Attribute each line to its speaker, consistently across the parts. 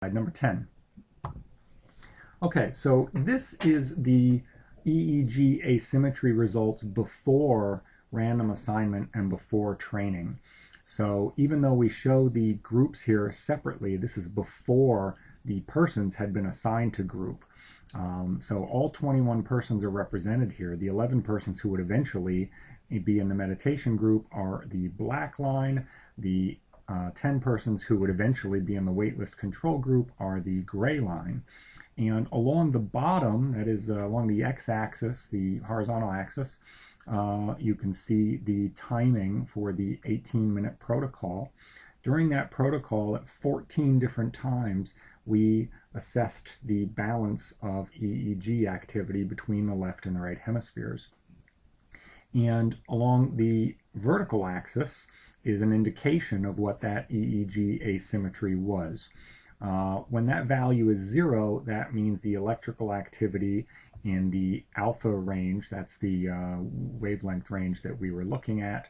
Speaker 1: Slide number 10. Okay, so this is the EEG asymmetry results before random assignment and before training. So even though we show the groups here separately, this is before the persons had been assigned to group. So all 21 persons are represented here. The 11 persons who would eventually be in the meditation group are the black line. The 10 persons who would eventually be in the waitlist control group are the gray line. And along the bottom, that is along the x-axis, the horizontal axis, you can see the timing for the 18-minute protocol. During that protocol, at 14 different times, we assessed the balance of EEG activity between the left and the right hemispheres. And along the vertical axis is an indication of what that EEG asymmetry was. When that value is 0, that means the electrical activity in the alpha range, that's the wavelength range that we were looking at.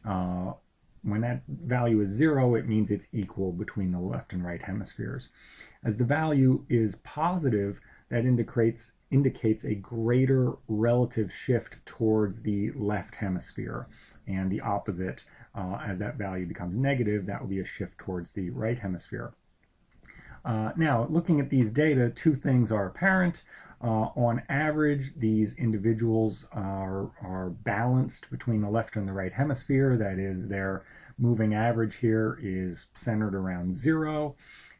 Speaker 1: When that value is 0, it means it's equal between the left and right hemispheres. As the value is positive, that indicates a greater relative shift towards the left hemisphere, and the opposite, as that value becomes negative, that will be a shift towards the right hemisphere. Now, looking at these data, two things are apparent. On average, these individuals are balanced between the left and the right hemisphere. That is, their moving average here is centered around 0.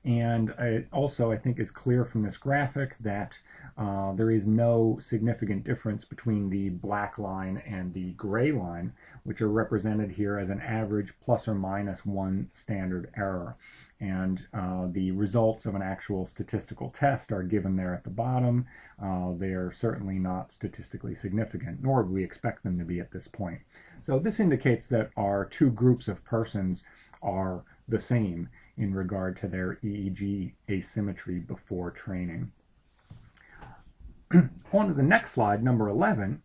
Speaker 1: And it also, I think, is clear from this graphic that there is no significant difference between the black line and the gray line, which are represented here as an average plus or minus 1 standard error. And the results of an actual statistical test are given there at the bottom. They are certainly not statistically significant, nor would we expect them to be at this point. So this indicates that our two groups of persons are the same in regard to their EEG asymmetry before training. On to the next slide, number 11.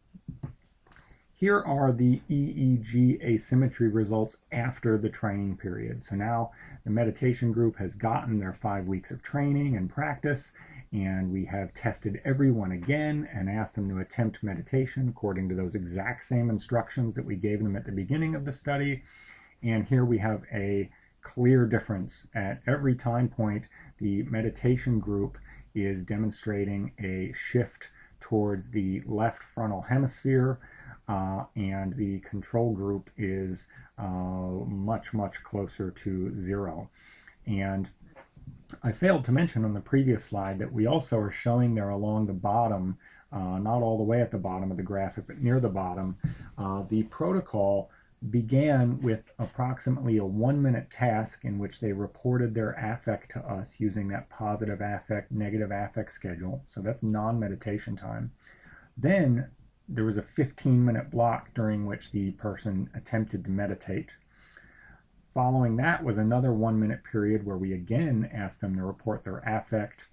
Speaker 1: Here are the EEG asymmetry results after the training period. So now the meditation group has gotten their 5 weeks of training and practice, and we have tested everyone again and asked them to attempt meditation according to those exact same instructions that we gave them at the beginning of the study. And here we have a clear difference. At every time point, the meditation group is demonstrating a shift towards the left frontal hemisphere, and the control group is much, much closer to 0. And I failed to mention on the previous slide that we also are showing there along the bottom, not all the way at the bottom of the graphic, but near the bottom, the protocol began with approximately a 1-minute task in which they reported their affect to us using that positive affect, negative affect schedule. So that's non-meditation time. Then there was a 15-minute block during which the person attempted to meditate. Following that was another 1-minute period where we again asked them to report their affect.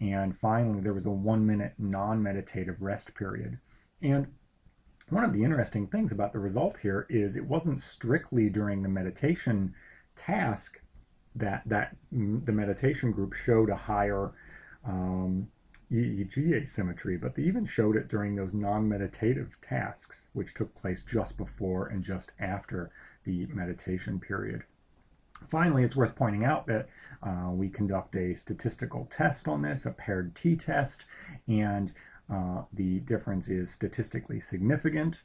Speaker 1: And finally, there was a 1-minute non-meditative rest period. And one of the interesting things about the result here is it wasn't strictly during the meditation task that the meditation group showed a higher EEG asymmetry, but they even showed it during those non-meditative tasks, which took place just before and just after the meditation period. Finally, it's worth pointing out that we conduct a statistical test on this, a paired t-test, and the difference is statistically significant.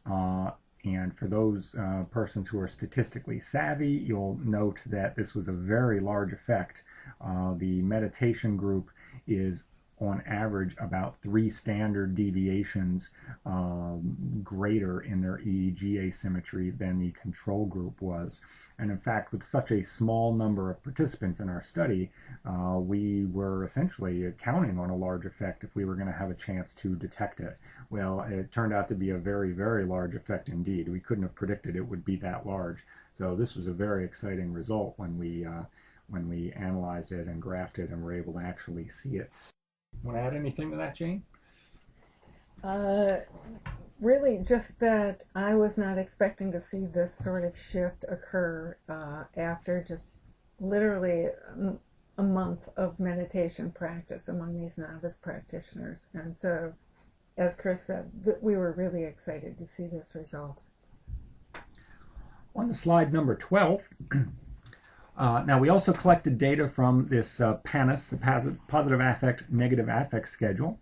Speaker 1: And for those persons who are statistically savvy, you'll note that this was a very large effect. The meditation group is on average about 3 standard deviations greater in their EEG asymmetry than the control group was. And in fact, with such a small number of participants in our study, we were essentially counting on a large effect if we were going to have a chance to detect it. Well, it turned out to be a very, very large effect indeed. We couldn't have predicted it would be that large. So this was a very exciting result when we analyzed it and graphed it and were able to actually see it. Want to add anything to that, Jane?
Speaker 2: Really, just that I was not expecting to see this sort of shift occur after just literally a month of meditation practice among these novice practitioners. And so, as Chris said, we were really excited to see this result.
Speaker 1: On to slide number 12. Now, we also collected data from this PANAS, the Positive Affect, Negative Affect Schedule.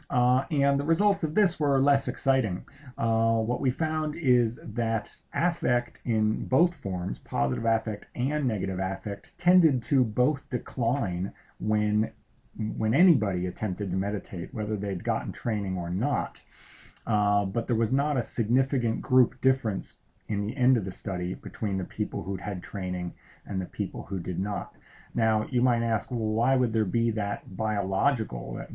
Speaker 1: And the results of this were less exciting. What we found is that affect in both forms, positive affect and negative affect, tended to both decline when anybody attempted to meditate, whether they'd gotten training or not. But there was not a significant group difference in the end of the study between the people who'd had training and the people who did not. Now, you might ask, well, why would there be that biological, that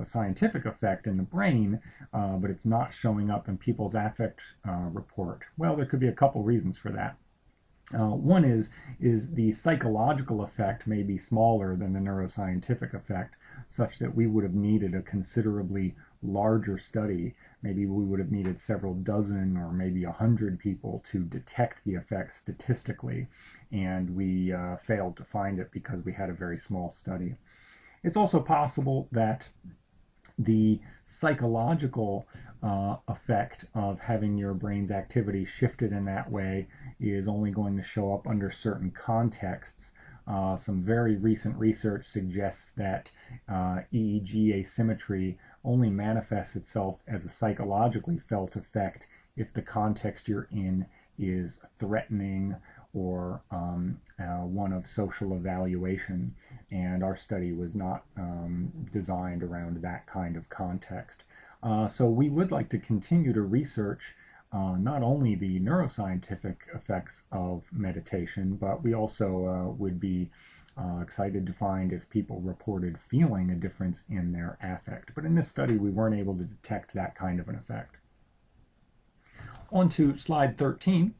Speaker 1: scientific effect in the brain, but it's not showing up in people's affect report? Well, there could be a couple reasons for that. One is the psychological effect may be smaller than the neuroscientific effect, such that we would have needed a considerably larger study. Maybe we would have needed several dozen or maybe 100 people to detect the effect statistically, and we failed to find it because we had a very small study. It's also possible that the psychological effect of having your brain's activity shifted in that way is only going to show up under certain contexts. Some very recent research suggests that EEG asymmetry only manifests itself as a psychologically felt effect if the context you're in is threatening or one of social evaluation, and our study was not designed around that kind of context. So we would like to continue to research not only the neuroscientific effects of meditation, but we also would be excited to find if people reported feeling a difference in their affect. But in this study, we weren't able to detect that kind of an effect. On to slide 13.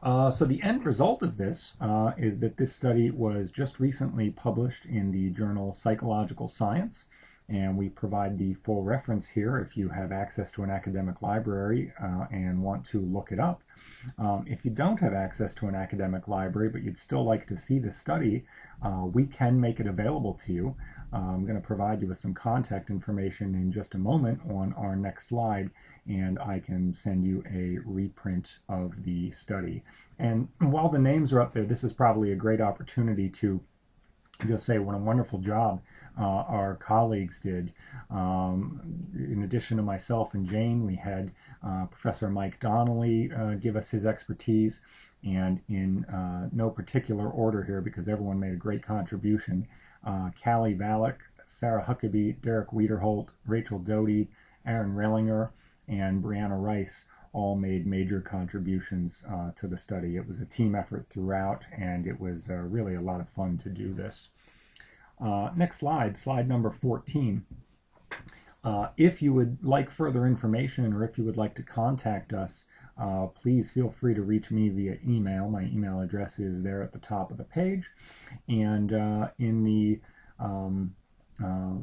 Speaker 1: So the end result of this is that this study was just recently published in the journal Psychological Science, and we provide the full reference here if you have access to an academic library and want to look it up. If you don't have access to an academic library but you'd still like to see the study, we can make it available to you. I'm going to provide you with some contact information in just a moment on our next slide, and I can send you a reprint of the study. And while the names are up there, this is probably a great opportunity to just say what a wonderful job our colleagues did. In addition to myself and Jane, we had Professor Mike Donnelly give us his expertise, and in no particular order here because everyone made a great contribution. Callie Valek, Sarah Huckabee, Derek Wiederholt, Rachel Doty, Aaron Rellinger, and Brianna Rice all made major contributions to the study. It was a team effort throughout, and it was really a lot of fun to do this. Next slide, slide number 14. If you would like further information or if you would like to contact us, please feel free to reach me via email. My email address is there at the top of the page. And in the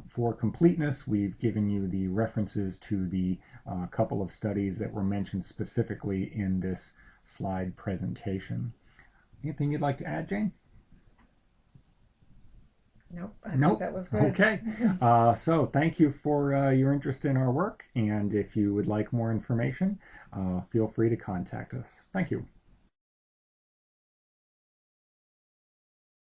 Speaker 1: for completeness, we've given you the references to the couple of studies that were mentioned specifically in this slide presentation. Anything you'd like to add, Jane?
Speaker 2: Nope, I think that was good.
Speaker 1: Okay. So thank you for your interest in our work, and if you would like more information, feel free to contact us. Thank you.